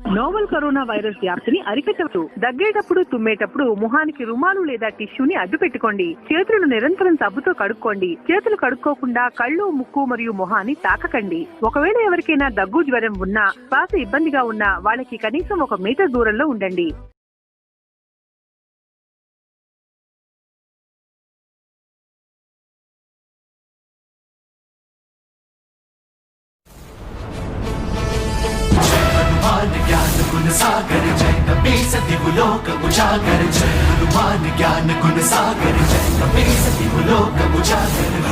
Novel corona virus వ్యాప్తిని అరికట్టవచ్చు. దగ్గేటప్పుడు తుమ్మేటప్పుడు ముఖానికి రుమాలు లేదా టిష్యూని అడ్డు పెట్టుకోండి. చేతులను నిరంతరం సబ్బుతో కడుక్కోండి. చేతులు కడుక్కోకుండా కళ్ళు, ముక్కు మరియు ముఖాన్ని తాకకండి. ఒకవేళ ఎవరికైనా దగ్గు, జ్వరం ఉన్నా, శ్వాస ఇబ్బందిగా ఉన్నా వాళ్ళకి కనీసం 1 మీటర్ దూరంలో ఉండండి. ज्ञान गुण सागर जय कपीस दिवलोक उजागर जय हनुमान ज्ञान गुण सागर जय कपीस दिवलोक उजागर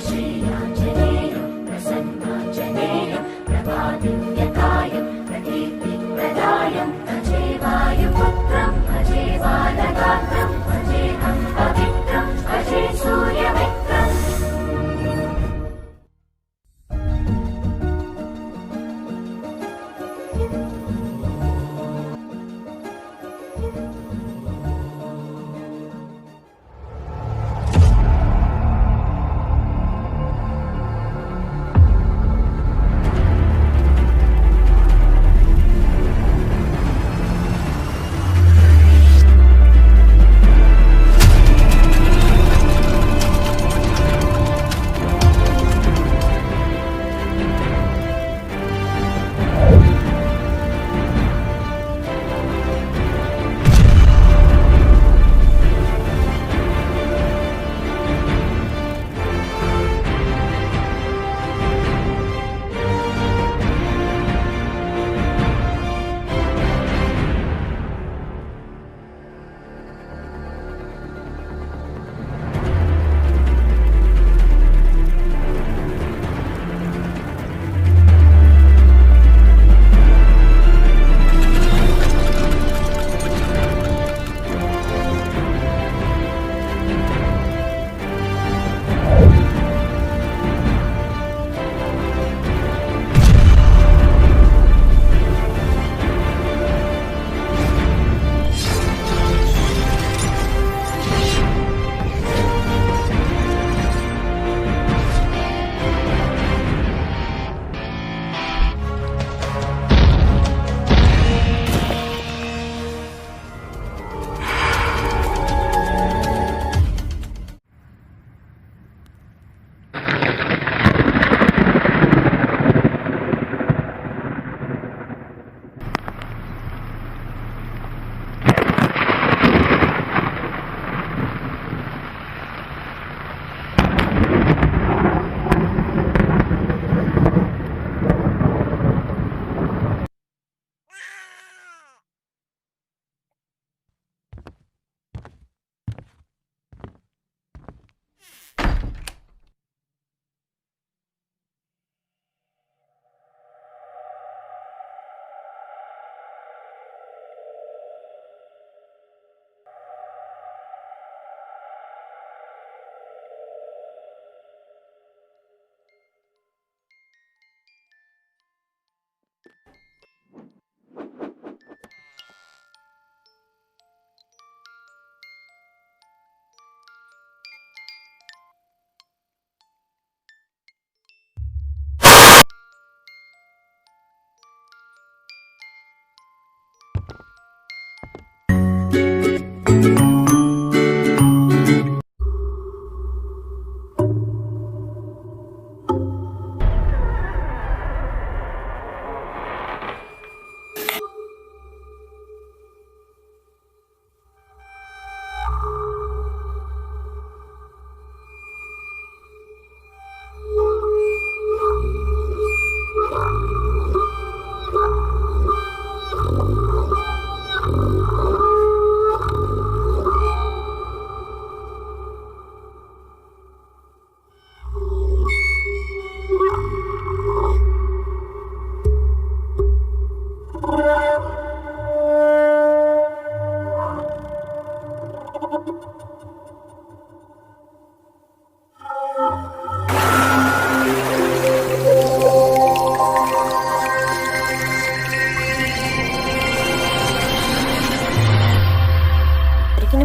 श्री आंजनेय प्रसन्नांजनेय प्रभादिव्यकाय प्रकीर्तिप्रदायं भजे वायुपुत्रं भजे बालगात्रं भजेऽहं पवित्रं भजे सूर्यमित्रम्।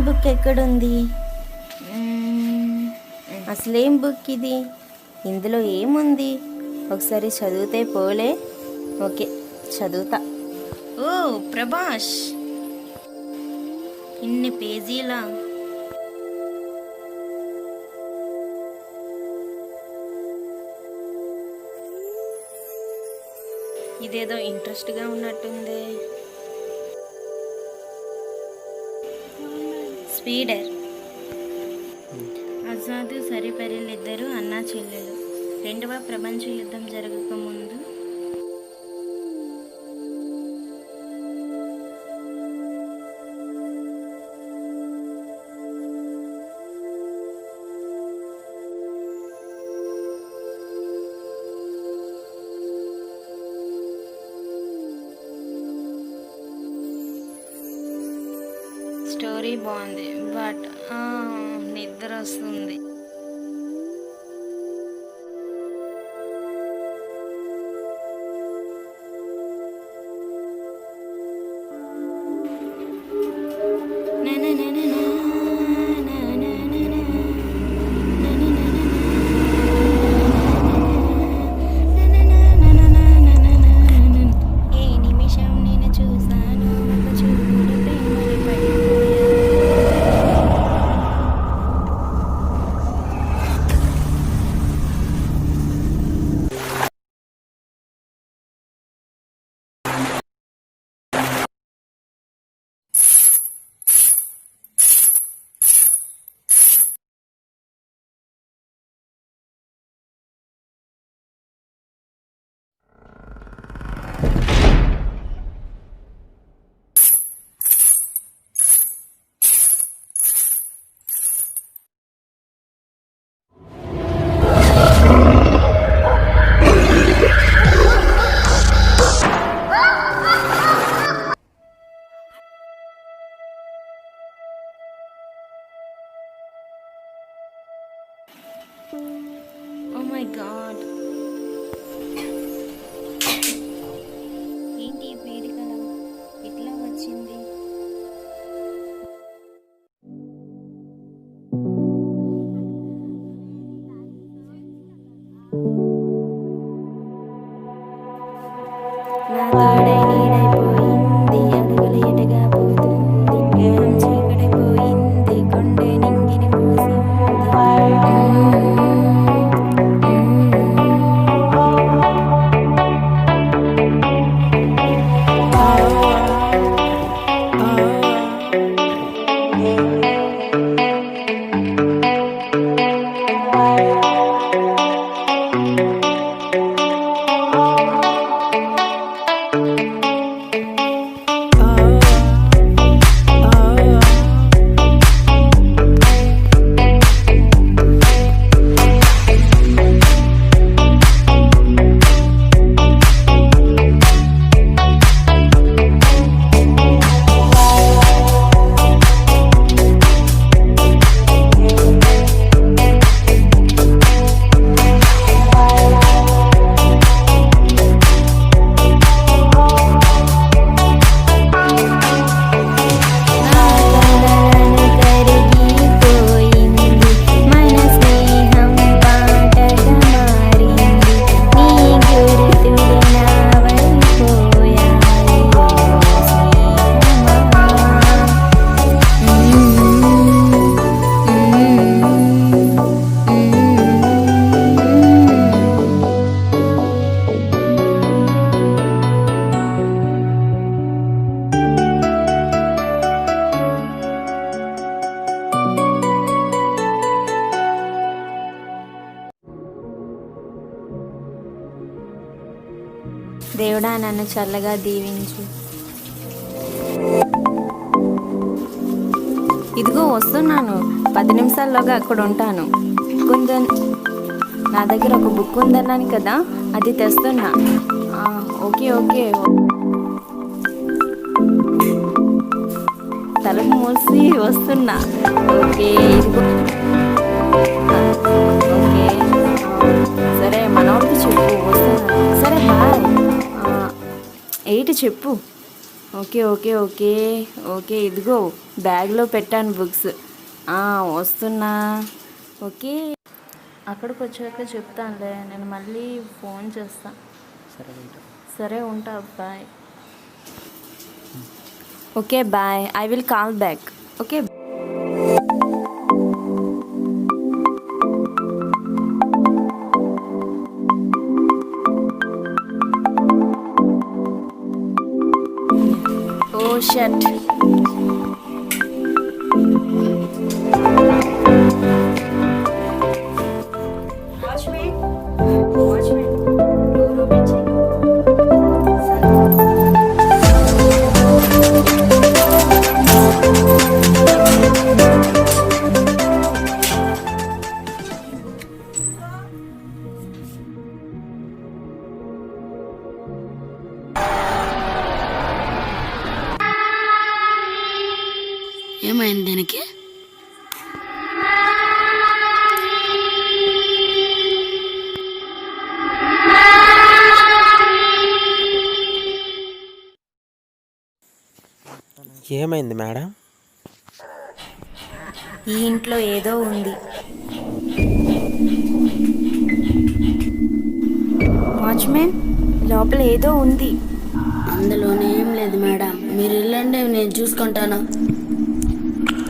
బుక్ ఎక్కడుంది? అసలేం బుక్ ఇది? ఇందులో ఏముంది? ఒకసారి చదివితే పోలే. ఓకే, చదువుతా. ఓ ప్రభాష్, ఇన్ని పేజీలా? ఇదేదో ఇంట్రెస్ట్గా ఉన్నట్టుంది. స్పీడర్. ఆజాద్ సరిపరీలు ఇద్దరు అన్నా చెల్లెలు. రెండవ ప్రపంచ యుద్ధం జరగకముందు స్టోరీ బాగుంది, బట్ నిద్ర వస్తుంది. ఏ నిమిషం నేను చూసాను ఒక చూపుడు ప్రేమలో పడిపోయా. Oh my god. ఏంటి ఈ పీడికల ఇట్లా వచ్చింది? నా తోడై నీడైపోయింది, అడుగుల ఎటగా పోతుంది, గాయం చీకటైపోయింది, కొండే నింగిని మోసింది. దేవుడా, నన్ను చల్లగా దీవించు. ఇదిగో వస్తున్నాను, 10 నిమిషాల్లోగా అక్కడ ఉంటాను. కొంచెం నా దగ్గర ఒక బుక్ ఉందన్నాను కదా, అది తెస్తున్నా. Okay okay. తలుపు మూసి వస్తున్నా. ఓకే ఇదిగో. ఓకే సరే, మనోడికి చెప్పు వస్తున్నా. సరే బాయ్. ఏంటి చెప్పు. ఓకే ఓకే ఓకే ఓకే ఇదిగో బ్యాగ్లో పెట్టాను బుక్స్. వస్తున్నా. ఓకే, అక్కడికి వచ్చాక చెప్తానులే, నేను మళ్ళీ ఫోన్ చేస్తాను. సరే ఉంటా, bye. Okay bye, I will call back. Okay. Oh shut. ఏమైంది దీనికి? ఏమైంది మేడం? ఈ ఇంట్లో ఏదో ఉంది. వాచ్మెన్, లోపల ఏదో ఉంది. అందులోనే ఏం లేదు మేడం, మీరు వెళ్ళండి, నేను చూసుకుంటాను.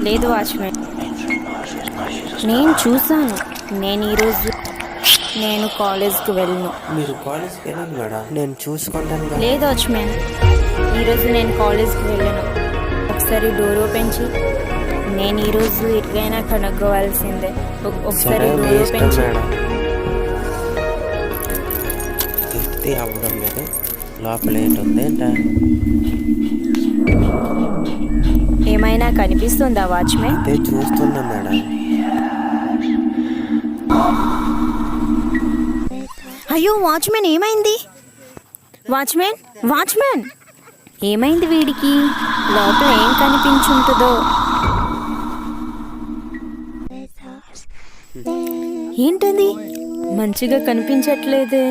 లేదు వాచ్మెన్, నేను చూసాను. నేను కాలేజ్కి వెళ్ళను. మీరు కాలేజ్కి వెళ్ళండి మేడం, నేను చూసుకుంటాను కదా. లేదు వాచ్మెన్, ఈరోజు నేను కాలేజ్కి వెళ్ళను. ఒకసారి డోర్ ఓపెన్ చేయి. నేను ఈరోజు ఎట్లయినా కనుక్కోవాల్సిందే. ఒకసారి సరే, మీ డోర్ ఇష్టం ఓపెన్ చేయి. మేడం. ఎత్తి అవ్వడం లేదు, లోపల ఏంటుందేంట? ఏమైనా కనిపిస్తుందా వాచ్మెన్? అదే చూస్తున్నా మేడం. అయ్యో వాచ్మెన్, ఏమైంది? వాచ్మెన్, వాచ్మెన్, ఏమైంది వీడికి? లోపల ఏం కనిపించుంటుందో. ఏంటది? మంచిగా కనిపించట్లేదే.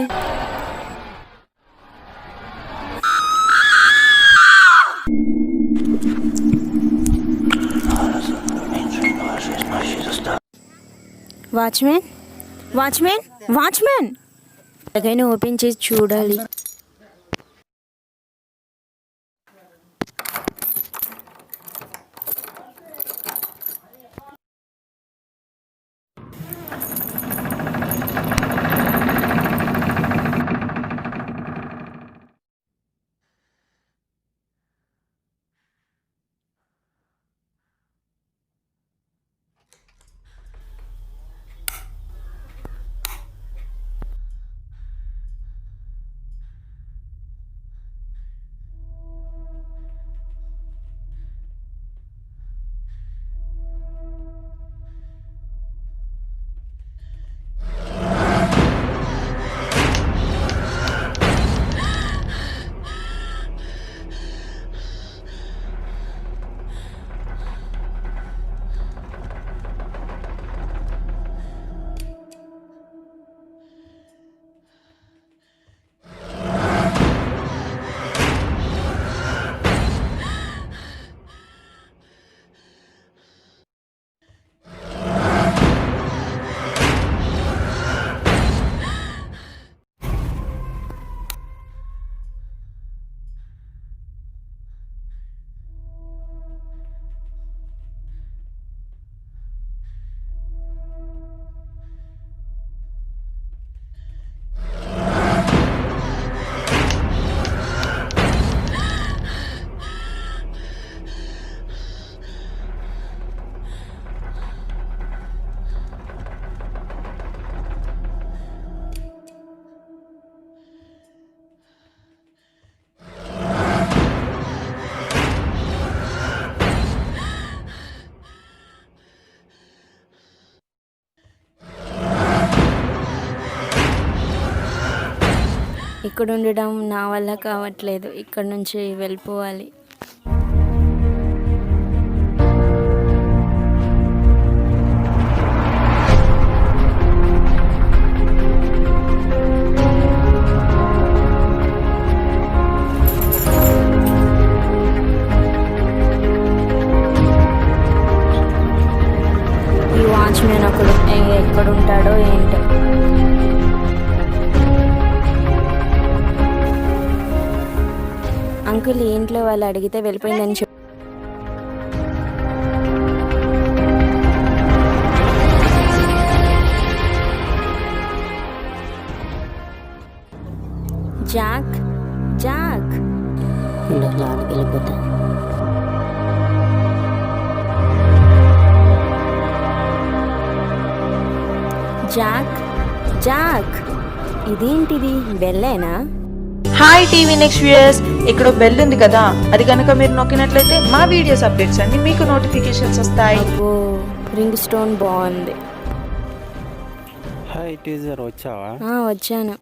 వాచ్మెన్, వాచ్మెన్, వాచ్మెన్, ఎలాగైనా ఓపెన్ చేసి చూడాలి. ఇక్కడ ఉండడం నా వల్ల కావట్లేదు. ఇక్కడ నుంచి వెళ్ళిపోవాలి. ఈ వాచ్మెన్ ఒకడు ఎక్కడుంటాడో ఏంటో. అంకుల్ ఈ ఇంట్లో వాళ్ళు అడిగితే వెళ్ళిపోయిందని చెప్పు. జాక్ జాక్ లోపలికి వెళ్ళిపోతా. జాక్ జాక్ ఇదేంటిది బెల్లేనా? హాయ్ టీవీ నెక్స్ట్ వ్యూయర్స్, ఇక్కడ బెల్ ఉంది కదా, అది కనుక మీరు నొక్కినట్లయితే మా వీడియోస్ అప్డేట్స్ అన్ని మీకు నోటిఫికేషన్స్ వస్తాయి. ఓ రింగ్ స్టోన్ బాగుంది. హాయ్ టీజర్ వచ్చావా? వచ్చాను.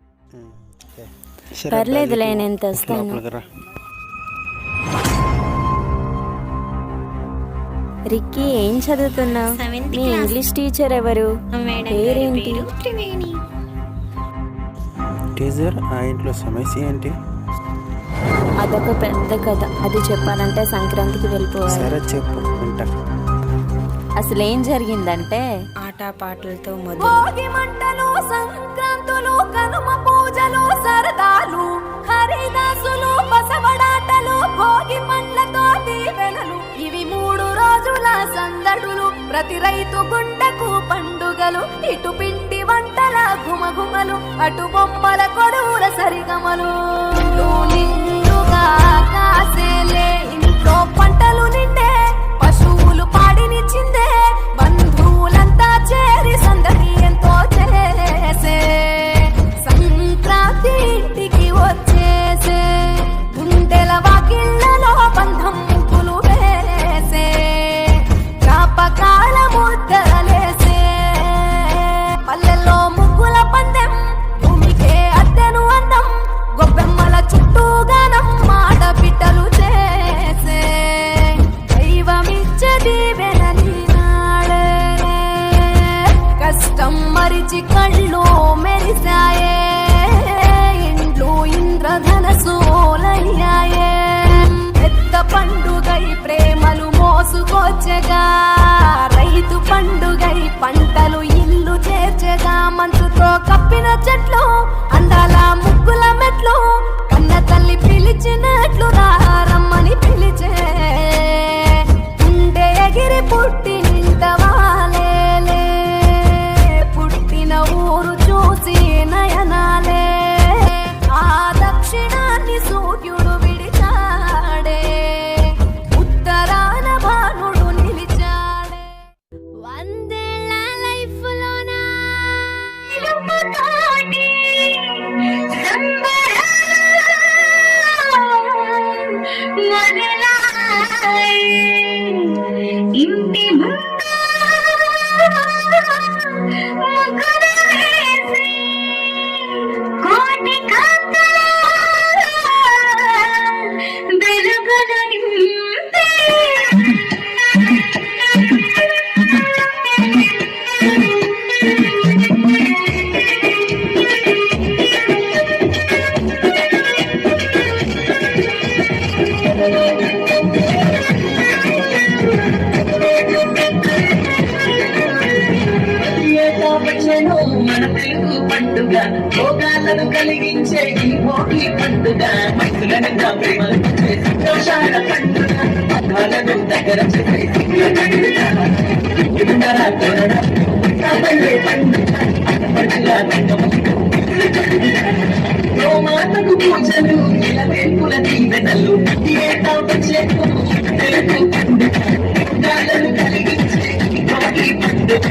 సరే, పర్లేదులే, బయటికి నేను తెస్తాను. లోపలికి రా. రిక్కీ ఏం చదువుతున్నావు? మీ ఇంగ్లీష్ టీచర్ ఎవరు? పేరేంటి? టీజర్ ఆ ఇంట్లో సమస్య ఏంటి? అదొక పెద్ద కథ, అది చెప్పాలంటే సంక్రాంతికి వెళ్ళిపోవాలి. సరే చెప్పు, వింటా. అసలు ఏం జరిగిందంటే ఆటపాటలతో మొదలు భోగి మంటలు, సంక్రాంతులు, కనుమ పూజలు, సరదాలు, హరిదాసులు, బసవడాటలు, భోగి మంటలతో దీవెనలు, ఇవి 3 రోజుల సందడులు. ప్రతి రైతు గుండెకు పండుగలు, ఇటు పిండి వంటల గుమగుమలు, అటు బొమ్మల కొడుల సరిగమలు. నిండుగా కాసేలే ఇంట్లో పంటలు నిండే, పశువులు పాడినిచ్చిందే, బంధువులంతా చేరి సందడి ఎంతో చేసే, సంక్రాంతి ఇంటికి వచ్చేసే, గుండెల వాకిళ్ళలో బంధం ముగ్గులు వేసే, జ్ఞాపకాల ముద్దలేసే, పల్లెల్లో ముగ్గుల పందెం, భూమికే అద్దెను అందం, గొబ్బెమ్మల చుట్టూ గానం, ఆడబిడ్డలు చేసే, దైవమిచ్చే దీవెనని నాడే, కష్టం మరిచి కళ్ళు మెరిసాయే, ఇండ్లు ఇంద్రధనసోలయ్యాయే, పెద్ద పండుగై ప్రేమలు మోసుకొచ్చగా, రైతు పండుగై పంటలు ఇల్లు చేర్చగా, మంచుతో కప్పిన చెట్లు, అందాల ముగ్గుల మెట్లు, కన్న తల్లి పిలిచినట్లు రమ్మని పిలిచే, గుండె ఎగిరి పుట్టి నింటవాలేలే, పుట్టిన ఊరు చూసి నయనాలే, ఆ దక్షిణాన్ని సూర్యుడు విడిచాడే, ఉత్తరాన భానుడు నిలిచాడే. వందేళ్ల లైఫ్ లోనా ఇంటి కోటి కాంతల వెలుగులు నింపే, మన తెలుగు పండుగ, భోగాలను కలిగించే ఈ భోగి పండుగ, మైతులను ప్రేమలు సంతోషాల పండుగ, బంధాలను దగ్గర చేసే పండుగ, మాతకు పూజలు, ఇలవేల్పుల దీవెనలు, ఏటా వచ్చే తెలుగు పండుగ, భోగాలను కలిగించే ఈ భోగి పండుగ.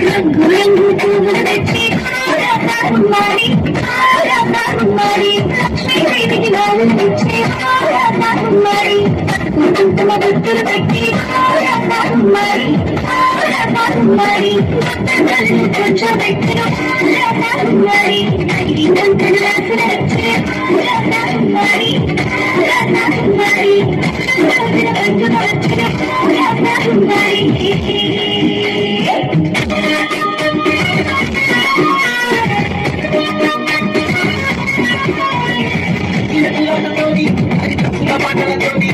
రంగు రంగు పువ్వులు తెచ్చి కుమ్మారి కుమ్మారి, శ్రీదేవికి నాలుగు తెచ్చి కుమ్మారి, కుంకుమ బొట్టులు పెట్టి కుమ్మారి కుమ్మారి, కొంచెం పెట్టి కుమ్మారి, దంతలు రాసి వచ్చి కుమ్మారి కుమ్మారి, కుమ్మారి. పంటలతోటి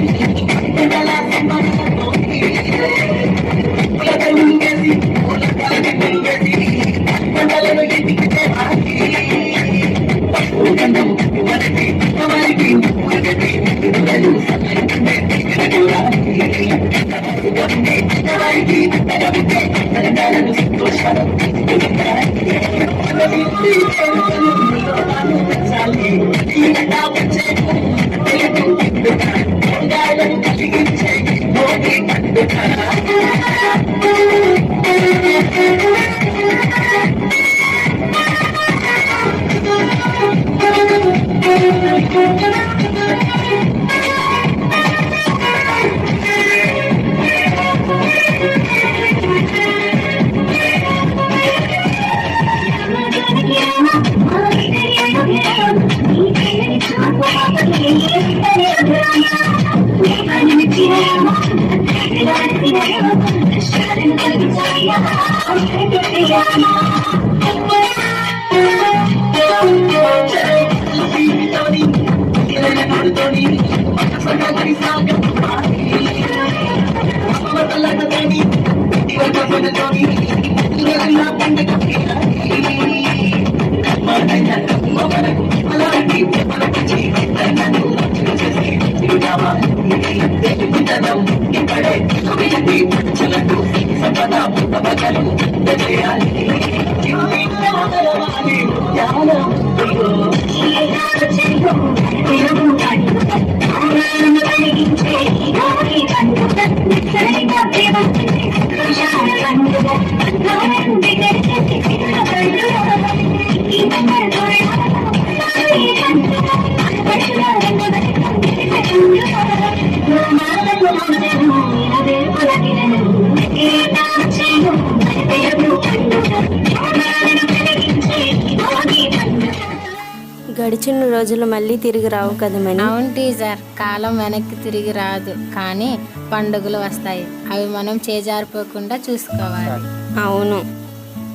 గడిచిన రోజులు మళ్ళీ తిరిగి రావు కదా మని. అవును టీచర్, కాలం వెనక్కి తిరిగి రాదు, కానీ పండుగలు వస్తాయి. అవి మనం చేజారిపోకుండా చూసుకోవాలి. అవును,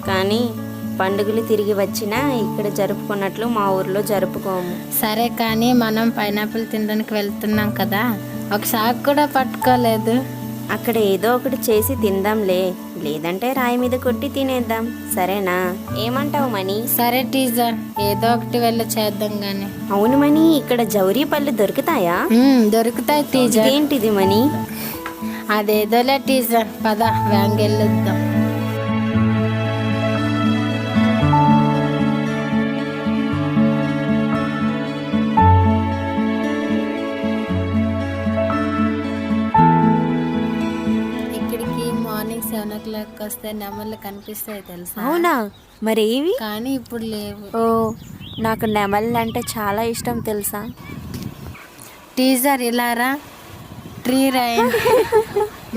కానీ పండుగలు తిరిగి వచ్చినా ఇక్కడ జరుపుకున్నట్లు మా ఊర్లో జరుపుకోము. సరే, కానీ మనం పైనాపిల్ తినడానికి వెళ్తున్నాం కదా, ఒక సాగు కూడా పట్టుకోలేదు. అక్కడ ఏదో ఒకటి చేసి తిందాంలే, లేదంటే రాయి మీద కొట్టి తినేద్దాం, సరేనా? ఏమంటావు మని? సరే టీచర్, ఏదో ఒకటి వెళ్ళి చేద్దాం గాని. అవును మని, ఇక్కడ జౌరీ పళ్ళు దొరుకుతాయా? దొరుకుతాయి టీచర్. ఏంటిది మని? అదేదోలే టీచర్, పద వ్యాంగెళ్ళొద్దాం. ఇక్కడికి మార్నింగ్ 7 o'clock వస్తే నెమళ్ళు కనిపిస్తాయి తెలుసా? అవునా? మరేవి? కానీ ఇప్పుడు లేవు. ఓ, నాకు నెమళ్ళు అంటే చాలా ఇష్టం తెలుసా? టీచర్ ఇలారా, ట్రీ రైన్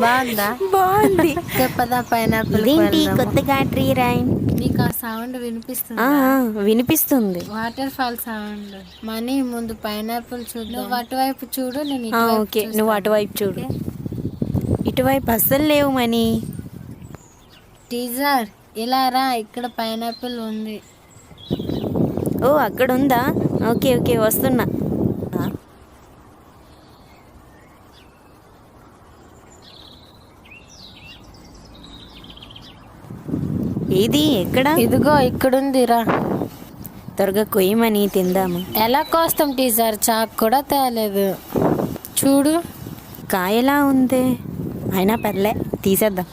బాగుందా? బాగుంది. పద పైనాపిల్. ఏంటి కొత్తగా ట్రీ రైన్? నీకు ఆ సౌండ్ వినిపిస్తుంది? వినిపిస్తుంది. Water fall sound. మనీ ముందు పైనాపిల్ చూడు. నువ్వు అటువైపు చూడు, నేను ఓకే, నువ్వు అటువైపు చూడు. ఇటువైపు అస్సలు లేవు మనీ. టీచర్ ఇలా రా, ఇక్కడ పైనాపిల్ ఉంది. ఓ, అక్కడ ఉందా? ఓకే ఓకే, వస్తున్నా. ఏది? ఎక్కడ? ఇదిగో ఇక్కడుంది, రా. త్వరగా కొయ్యమని తిందాము. ఎలా కోస్తాం టీచర్? చాకు కూడా తేలేదు. చూడు, కాయలా ఉంది. అయినా పర్లే, తీసేద్దాం.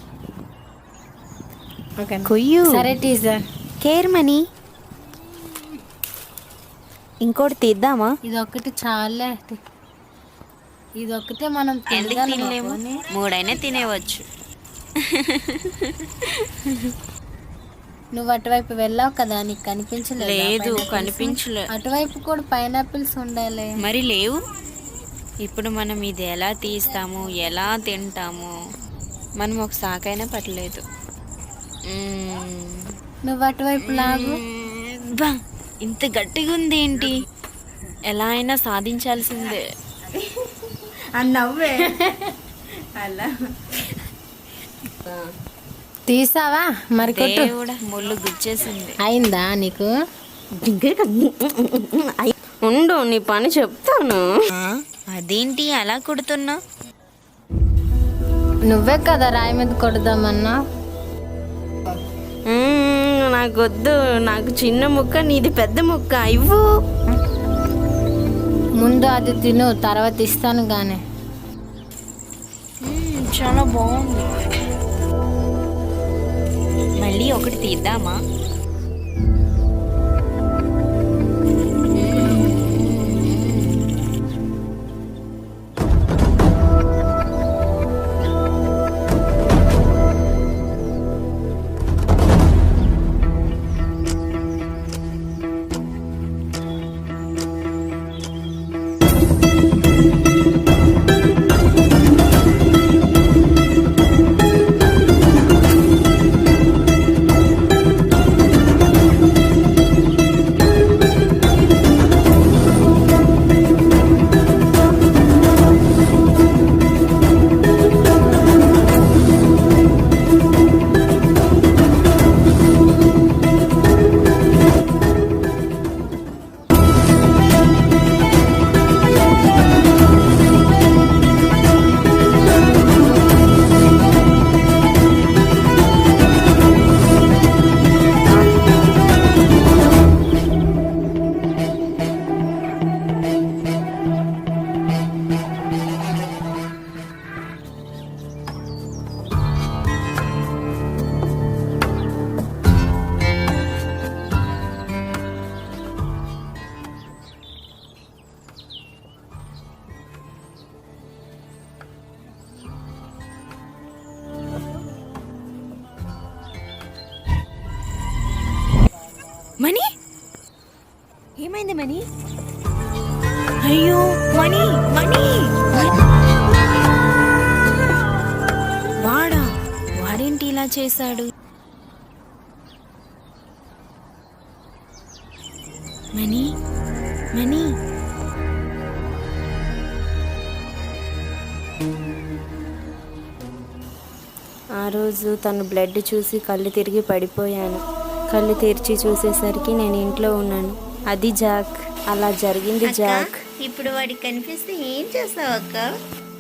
కొయ్యు. సరే టీచర్. Care money. ఇంకోటి తీద్దామా? ఇదొక్కటి చాలే. ఇదొక్కటే మనం తినలేము, 3 అయినా తినేవచ్చు. నువ్వు అటువైపు వెళ్ళావు కదా, నీకు కనిపించలేదు? లేదు, కనిపించలేదు. అటువైపు కూడా పైనాపిల్స్ ఉండాలి. మరి లేవు. ఇప్పుడు మనం ఇది ఎలా తీస్తాము, ఎలా తింటాము? మనం ఒక సాకైనా పట్టలేదు. నువ్వు అటువైపు లాగు. ఇంత గట్టిగా ఉంది ఏంటి? ఎలా అయినా సాధించాల్సిందే. నవ్వే అలా తీసావా? మరి కూడా ముళ్ళు గుచ్చేసింది. అయిందా నీకు? ఉండు, నీ పని చెప్తాను. అదేంటి అలా కొడుతున్నా? నువ్వే కదా రాయి మీద కొడదామన్నా. నాకొద్దు, నాకు చిన్న ముక్క, నీది పెద్ద ముక్క. ఇవ్వు. ముందు అది తిను, తర్వాత ఇస్తాను గానే. చాలా బాగుంది. మళ్ళీ ఒకటి తీద్దామా? మణి, ఏమైంది మణి? అయ్యో మణి, మణి వాడేంటి ఇలా చేశాడు? మణి, మణి ఆ రోజు తను బ్లడ్ చూసి కళ్ళు తిరిగి పడిపోయాను. కళ్ళు తెరిచి చూసేసరికి నేను ఇంట్లో ఉన్నాను. అది జాక్. అలా జరిగింది జాక్. ఇప్పుడు వాడికి కనిపిస్తే ఏం చేస్తావు అక్క?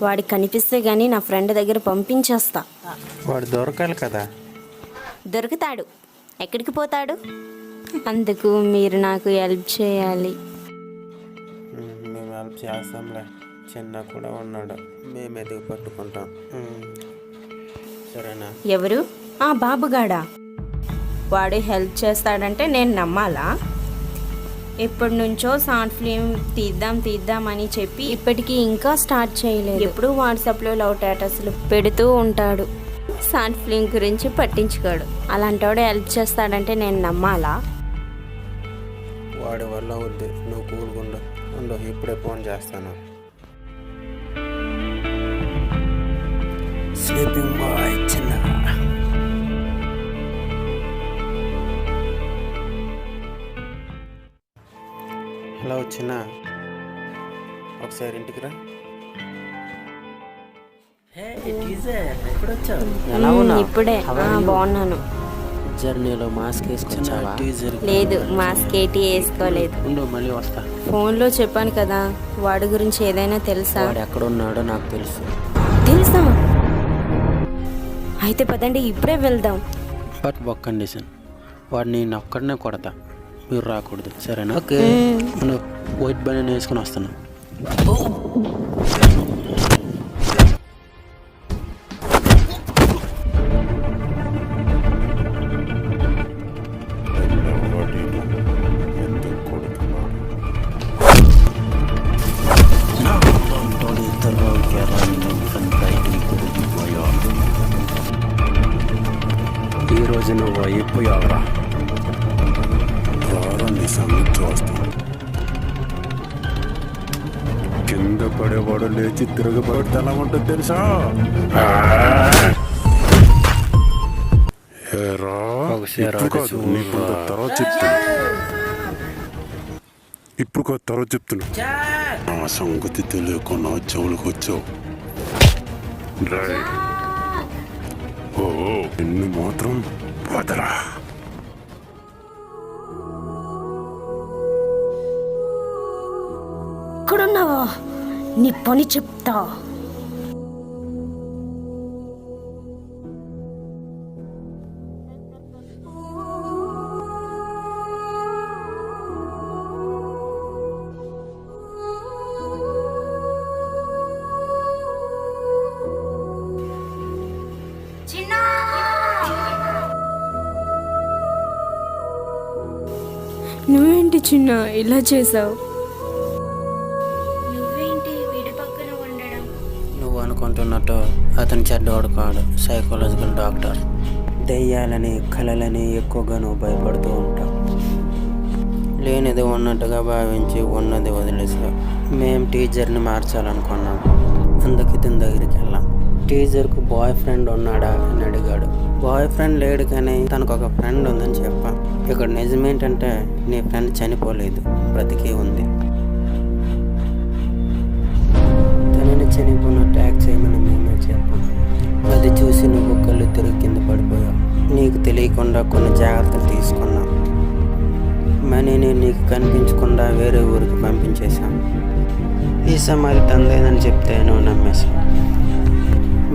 వాడికి కనిపిస్తే గానీ నా ఫ్రెండ్ దగ్గర పంపించేస్తా. వాడు దొరకాలి కదా. దొరుకుతాడు. ఎక్కడికి పోతాడు? అందుకు మీరు నాకు హెల్ప్ చేయాలి. మేము హెల్ప్ చేస్తాంలే. చిన్న కూడా ఉన్నాడు, మేము ఎదుగు పట్టుకుంటాం. సరేనా? ఎవరు? ఆ బాబుగాడా? వాడు హెల్ప్ చేస్తాడంటే నేను నమ్మాలా? ఎప్పటి నుంచో షార్ట్ ఫిల్మ్ తీద్దామని చెప్పి ఇప్పటికీ ఇంకా స్టార్ట్ చేయలేదు. ఎప్పుడు వాట్సాప్లో లవ్ స్టేటస్లు పెడుతూ ఉంటాడు. షార్ట్ ఫిల్మ్ గురించి పట్టించుకోడు. అలాంటోడు హెల్ప్ చేస్తాడంటే నేను నమ్మాలా? వాడి వల్ల వద్దు, నువ్వు కూలుగుండు. ఉండు, ఇప్పుడే ఫోన్ చేస్తాను. స్లీపింగ్ బాయ్ చిన్న. హలో చిన్న, ఒకసారి ఇంటికి రా. ఇప్పుడే. బాగున్నాను. జర్నీలో మాస్క్ వేసుకొచ్చావా? లేదు, మాస్క్ ఏంటి వేసుకోలేదు. ఉండు, మళ్ళీ వస్తా. ఫోన్లో చెప్పాను కదా. వాడి గురించి ఏదైనా తెలుసా? వాడు ఎక్కడున్నాడో నాకు తెలుసు. తెలుసా? అయితే పదండి, ఇప్పుడే వెళ్దాం. బట్ ఒక కండిషన్, వాడు నేను ఒక్కడనే కొడతా, మీరు రాకూడదు. సరేనా? ఓకే. నువ్వు వైట్ బనీన్ వేసుకుని వస్తాను. ఈరోజు నువ్వు అయిపోయావరా. నీ సంగతి చూస్తాను. కింద పడేవాడు లేచి తిరగబడితే ఎలా ఉంటుంది తెలుసా? ఇప్పుడు తర్వాత చెప్తున్నా. నా సంగతి తెలియకుండా చెవులకు వచ్చావు. ఓ నిన్ను మాత్రం వదరా. ఎక్కడున్నావా? నీ పని చెప్తా. చిన్న ఇలా చేసావు? నువ్వేంటి వీడి పక్కన ఉండడం? నువ్వు అనుకుంటున్నట్టు అతను చెడ్డవాడు కాడు, సైకాలజికల్ డాక్టర్. దెయ్యాలని కళలని ఎక్కువగా నువ్వు భయపడుతూ ఉంటావు. లేనిది ఉన్నట్టుగా భావించి ఉన్నది వదిలేసావు. మేము టీచర్ని మార్చాలనుకున్నాం, అందుకు ఇతని దగ్గరికి వెళ్ళాం. టీచర్కు బాయ్ ఫ్రెండ్ ఉన్నాడా అని అడిగాడు. బాయ్ ఫ్రెండ్ లేడు కానీ తనకు ఒక ఫ్రెండ్ ఉందని చెప్పాం. ఇక్కడ నిజమేంటంటే నీ ఫ్రెండ్ చనిపోలేదు, బ్రతికి ఉంది. తనని చనిపోయినట్టు యాక్ట్ చేయమని మేమే చెప్పాం. అది చూసి నువ్వు కళ్ళు తిరిగి కింద పడిపోయావు. నీకు తెలియకుండా కొన్ని జాగ్రత్తలు తీసుకున్నాం. మనీని నీకు కనిపించకుండా వేరే ఊరికి పంపించేశాం. ఈ సమాధి తందేదని చెప్తే నువ్వు నమ్మేశావు.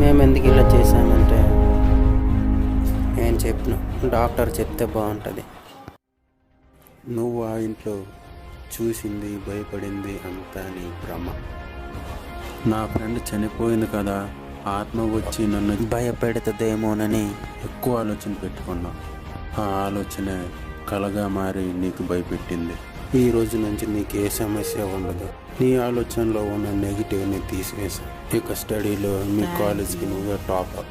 మేము ఎందుకు ఇలా చేశామంటే నేను చెప్పిన డాక్టర్ చెప్తే బాగుంటుంది. నువ్వు ఆ ఇంట్లో చూసింది భయపడింది అంతా నీ భ్రమ. నా ఫ్రెండ్ చనిపోయింది కదా, ఆత్మ వచ్చి నన్ను భయపెడుతుందేమోనని ఎక్కువ ఆలోచన పెట్టుకున్నావు. ఆ ఆలోచన కలగా మారి నీకు భయపెట్టింది. ఈ రోజు నుంచి నీకు ఏ సమస్య ఉండదు. నీ ఆలోచనలో ఉన్న నెగిటివ్ని తీసివేశాను. ఇక స్టడీలో మీ కాలేజ్కి నువ్వే టాపర్.